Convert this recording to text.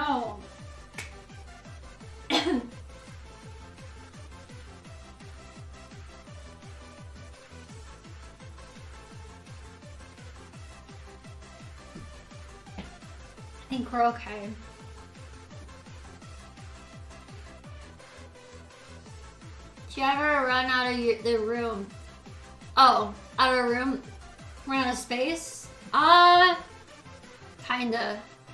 know. I think we're okay. Do you ever run out of the room? Oh, out of a room? Run out of space? Kinda.